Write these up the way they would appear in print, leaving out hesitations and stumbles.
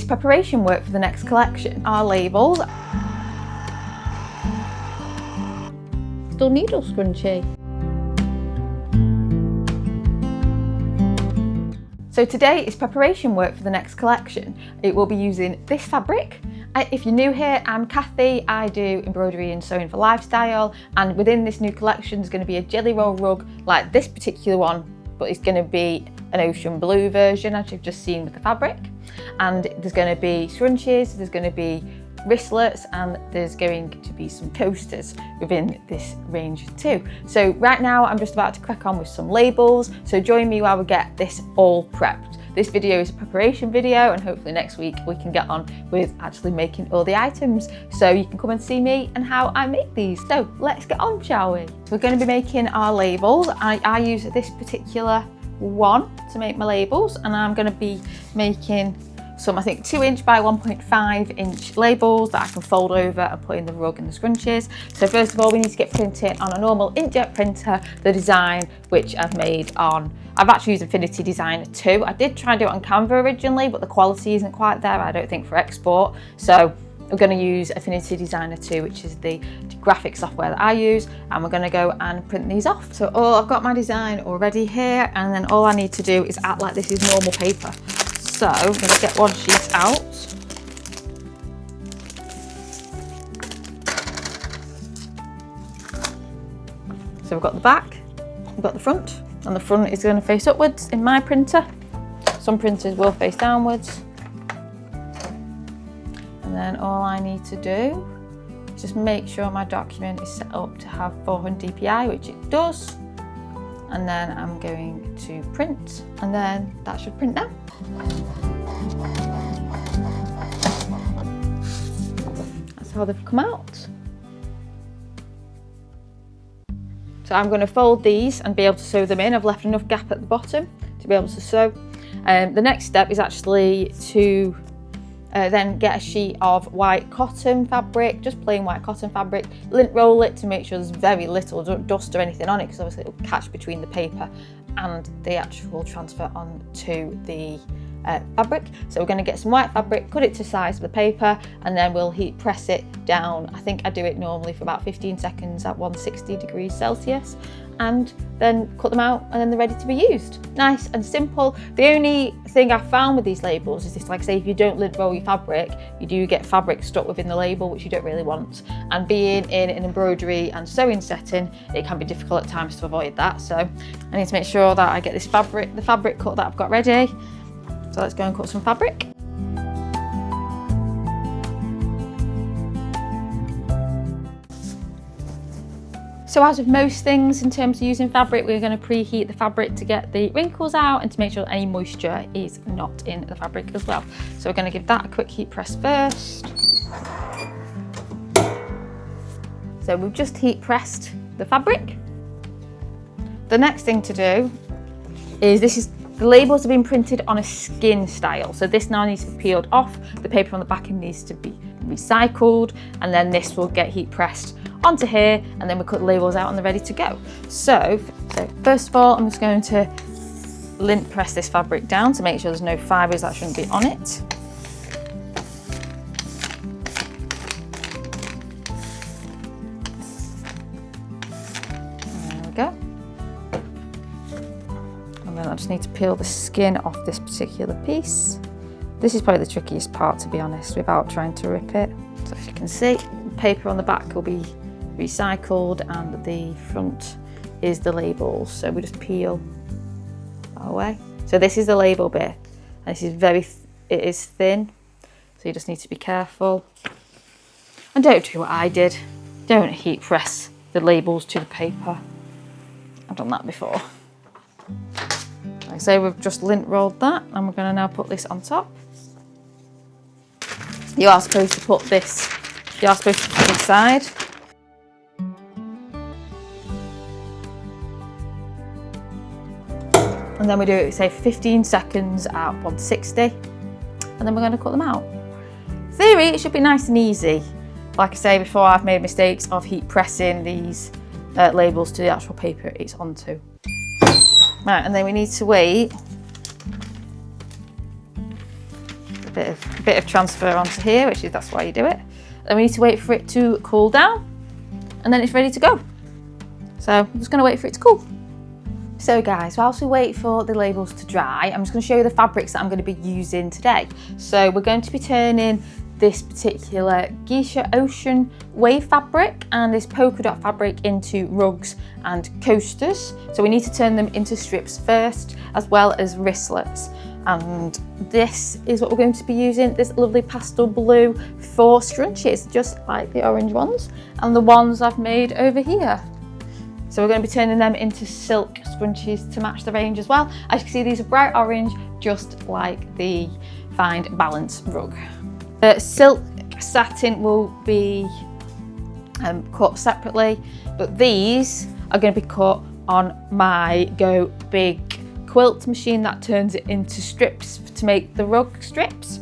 preparation work for the next collection. Our labels. Pastel Needle scrunchie. So today is preparation work for the next collection. It will be using this fabric. If you're new here, I'm Kathy. I do embroidery and sewing for lifestyle, and within this new collection there's going to be a jelly roll rug like this particular one, but it's going to be an ocean blue version as you've just seen with the fabric. And there's going to be scrunchies, there's going to be wristlets, and there's going to be some coasters within this range too. So right now I'm just about to crack on with some labels, so join me while we get this all prepped. This video is a preparation video, and hopefully next week we can get on with actually making all the items, so you can come and see me and how I make these. So let's get on, shall we? So we're going to be making our labels. I use this particular one to make my labels, and I'm going to be making some, I think, 2" by 1.5" labels that I can fold over and put in the rug and the scrunchies. So first of all, we need to get printed on a normal inkjet printer the design which I've made on, I've actually used Affinity Designer 2. I did try and do it on Canva originally, but the quality isn't quite there, I don't think, for export. So we're going to use Affinity Designer 2, which is the graphic software that I use, and we're going to go and print these off. So I've got my design already here, and then all I need to do is act like this is normal paper. So I'm going to get one sheet out. So we've got the back, we've got the front, and the front is going to face upwards in my printer. Some printers will face downwards. And then all I need to do is just make sure my document is set up to have 400 dpi, which it does. And then I'm going to print, and then that should print now. That's how they've come out. So I'm going to fold these and be able to sew them in. I've left enough gap at the bottom to be able to sew. The next step is actually to then get a sheet of white cotton fabric, just plain white cotton fabric, lint roll it to make sure there's very little dust or anything on it, because obviously it will catch between the paper and the actual transfer onto the fabric. So we're going to get some white fabric, cut it to size of the paper, and then we'll heat press it down. I think I do it normally for about 15 seconds at 160 degrees Celsius, and then cut them out, and then they're ready to be used. Nice and simple. The only thing I've found with these labels is this, like I say, if you don't lint roll your fabric, you do get fabric stuck within the label, which you don't really want. And being in an embroidery and sewing setting, it can be difficult at times to avoid that. So I need to make sure that I get this fabric, the fabric cut that I've got ready. So let's go and cut some fabric. So as with most things in terms of using fabric, we're going to preheat the fabric to get the wrinkles out and to make sure any moisture is not in the fabric as well. So we're going to give that a quick heat press first. So we've just heat pressed the fabric. The next thing to do is the labels have been printed on a skin style. So this now needs to be peeled off. The paper on the back end needs to be recycled, and then this will get heat pressed onto here, and then we cut the labels out and they're ready to go. So first of all, I'm just going to lint press this fabric down to make sure there's no fibres that shouldn't be on it. There we go. And then I just need to peel the skin off this particular piece. This is probably the trickiest part, to be honest, without trying to rip it. So as you can see, the paper on the back will be recycled, and the front is the labels. So we just peel that away. So this is the label bit, and this is it is thin, so you just need to be careful. And don't do what I did. Don't heat press the labels to the paper. I've done that before. Like I say, we've just lint rolled that, and we're going to now put this on top. You are supposed to put this inside. And then we do it, say, for 15 seconds at 160, and then we're going to cut them out. In theory, it should be nice and easy. Like I say before, I've made mistakes of heat pressing these labels to the actual paper it's onto. Right, and then we need to wait for the bit of transfer onto here, that's why you do it. Then we need to wait for it to cool down, and then it's ready to go. So I'm just going to wait for it to cool. So guys, whilst we wait for the labels to dry, I'm just going to show you the fabrics that I'm going to be using today. So we're going to be turning this particular Geisha Ocean wave fabric and this polka dot fabric into rugs and coasters. So we need to turn them into strips first, as well as wristlets. And this is what we're going to be using, this lovely pastel blue for scrunchies, just like the orange ones and the ones I've made over here. So we're going to be turning them into silk scrunchies to match the range as well. As you can see, these are bright orange, just like the Find Balance rug. Silk satin will be cut separately, but these are going to be cut on my Go Big quilt machine that turns it into strips to make the rug strips.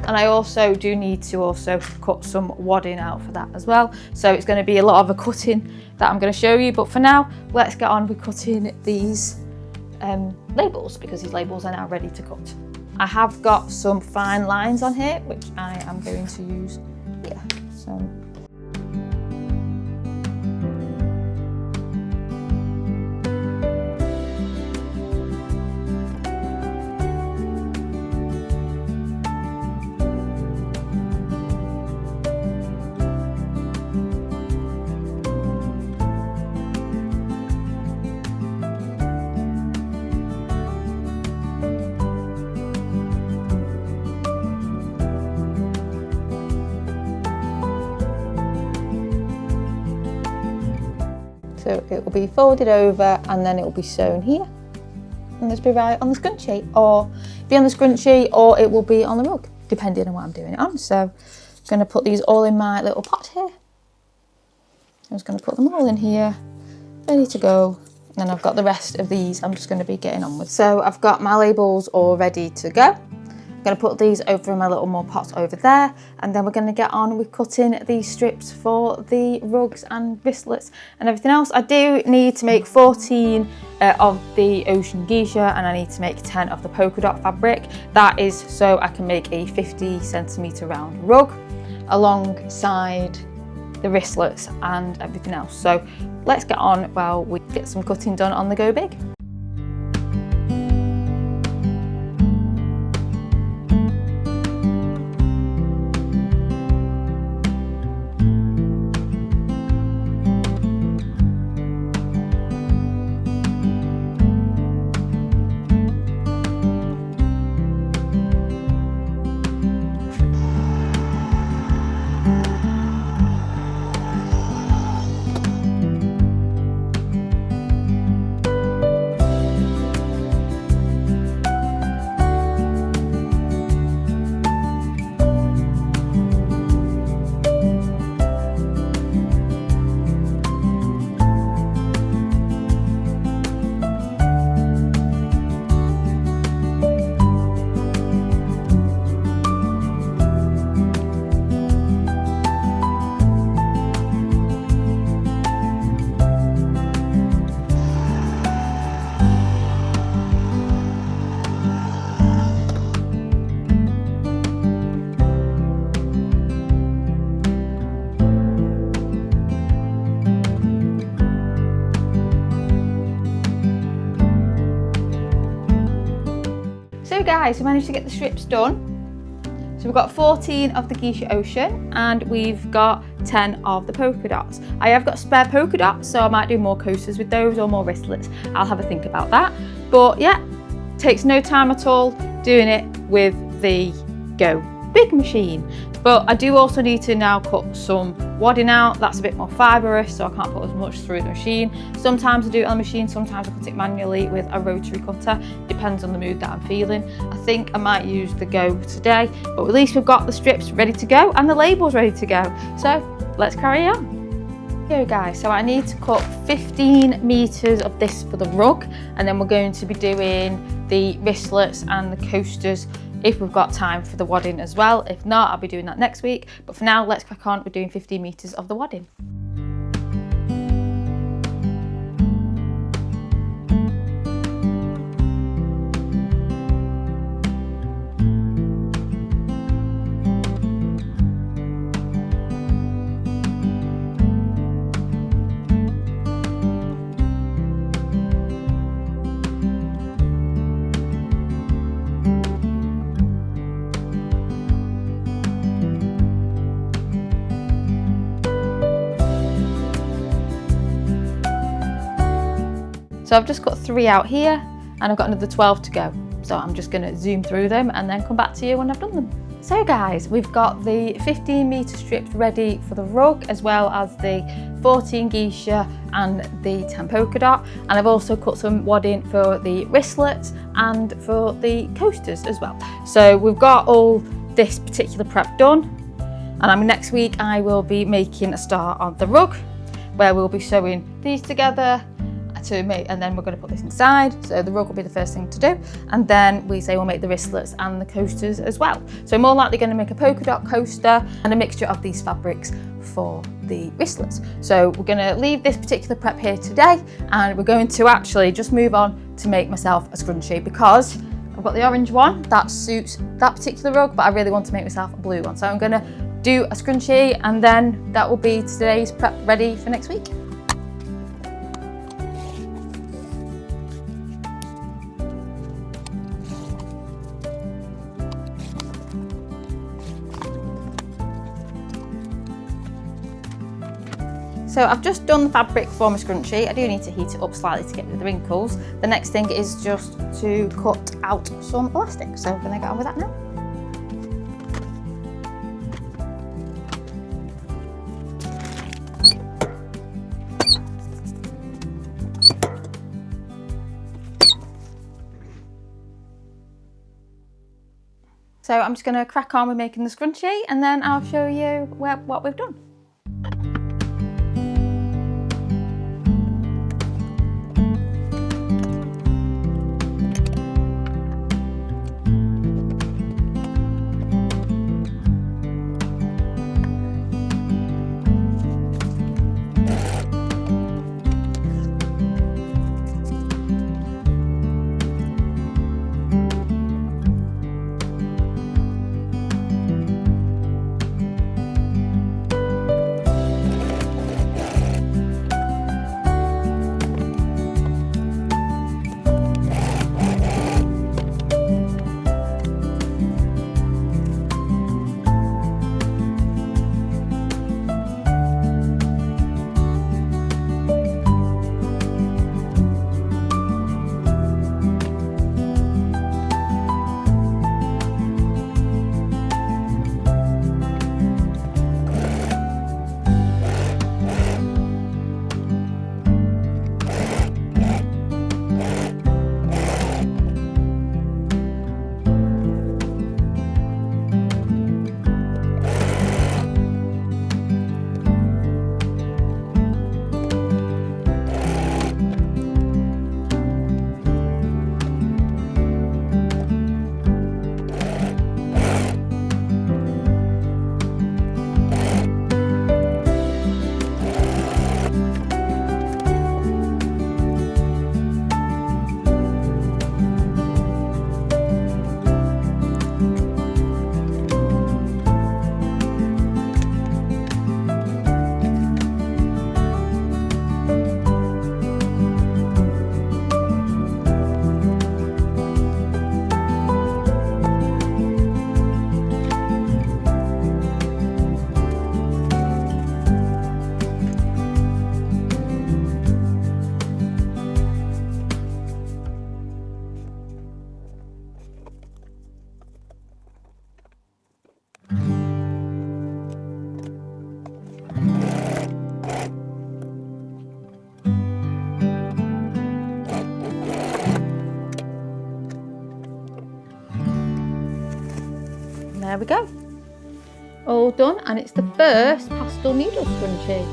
And I also do need to cut some wadding out for that as well. So it's going to be a lot of a cutting that I'm going to show you. But for now, let's get on with cutting these labels, because these labels are now ready to cut. I have got some fine lines on here, which I am going to use here. So it will be folded over and then it will be sewn here. And this will be right on the scrunchie, or be on the scrunchie, or it will be on the rug, depending on what I'm doing it on. So I'm going to put these all in my little pot here. I'm just going to put them all in here, ready to go. And then I've got the rest of these I'm just going to be getting on with. So I've got my labels all ready to go. I'm going to put these over in my little more pots over there, and then we're going to get on with cutting these strips for the rugs and wristlets and everything else. I do need to make 14 of the Ocean Geisha, and I need to make 10 of the polka dot fabric. That is so I can make a 50cm round rug alongside the wristlets and everything else. So let's get on while we get some cutting done on the Go Big. So guys, we managed to get the strips done. So we've got 14 of the Geisha Ocean and we've got 10 of the polka dots. I have got spare polka dots, so I might do more coasters with those or more wristlets. I'll have a think about that. But yeah, takes no time at all doing it with the Go Big machine. But I do also need to now cut some wadding out. That's a bit more fibrous, so I can't put as much through the machine. Sometimes I do it on the machine, sometimes I cut it manually with a rotary cutter. Depends on the mood that I'm feeling. I think I might use the Go today, but at least we've got the strips ready to go and the labels ready to go. So let's carry on. Here guys, so I need to cut 15 meters of this for the rug, and then we're going to be doing the wristlets and the coasters if we've got time for the wadding as well. If not, I'll be doing that next week. But for now, let's crack on. We're doing 15 meters of the wadding. So I've just got 3 out here and I've got another 12 to go. So I'm just going to zoom through them and then come back to you when I've done them. So guys, we've got the 15-metre strips ready for the rug, as well as the 14 geisha and the 10 polka dot. And I've also cut some wadding for the wristlets and for the coasters as well. So we've got all this particular prep done. And next week I will be making a start on the rug, where we'll be sewing these together to make, and then we're going to put this inside. So the rug will be the first thing to do, and then we'll make the wristlets and the coasters as well. So more likely going to make a polka dot coaster and a mixture of these fabrics for the wristlets. So we're going to leave this particular prep here today, and we're going to actually just move on to make myself a scrunchie, because I've got the orange one that suits that particular rug, but I really want to make myself a blue one. So I'm going to do a scrunchie, and then that will be today's prep ready for next week. So I've just done the fabric for my scrunchie. I do need to heat it up slightly to get rid of the wrinkles. The next thing is just to cut out some elastic. So I'm going to get on with that now. So I'm just going to crack on with making the scrunchie, and then I'll show you what we've done. There we go, all done, and it's the first pastel needle scrunchie.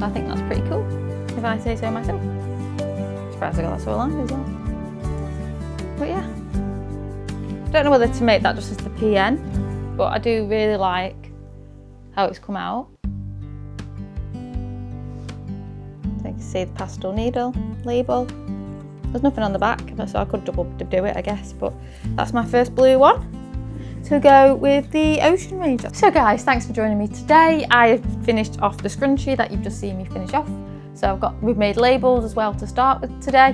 I think that's pretty cool, if I say so myself. Surprised I got that so alive as well. But yeah, don't know whether to make that just as the PN, but I do really like how it's come out. So you can see the pastel needle label. There's nothing on the back, so I could double do it, I guess, but that's my first blue one to go with the Ocean range. So guys, thanks for joining me today. I've finished off the scrunchie that you've just seen me finish off. So we've made labels as well to start with today.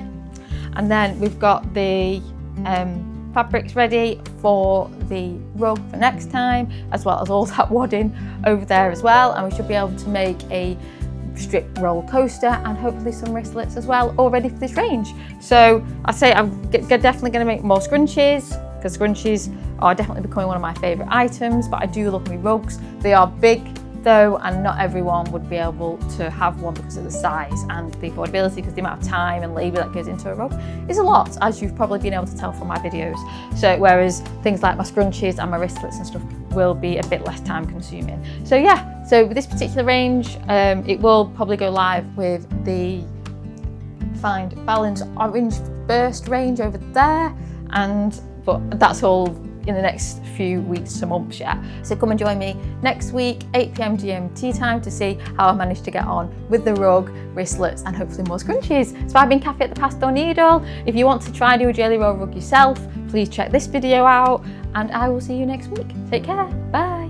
And then we've got the fabrics ready for the rug for next time, as well as all that wadding over there as well. And we should be able to make a strip roller coaster, and hopefully some wristlets as well, all ready for this range. So I say I'm definitely going to make more scrunchies, because scrunchies are definitely becoming one of my favourite items, but I do love my rugs. They are big though, and not everyone would be able to have one because of the size and the affordability, because the amount of time and labour that goes into a rug is a lot, as you've probably been able to tell from my videos. So whereas things like my scrunchies and my wristlets and stuff will be a bit less time consuming. So yeah, so with this particular range, it will probably go live with the Find Balance Orange Burst range over there, but that's all in the next few weeks to months yet. So come and join me next week, 8 PM GMT time, to see how I managed to get on with the rug, wristlets, and hopefully more scrunchies. So I've been Kathy at the Pastel Needle. If you want to try and do a jelly roll rug yourself, please check this video out, and I will see you next week. Take care, bye.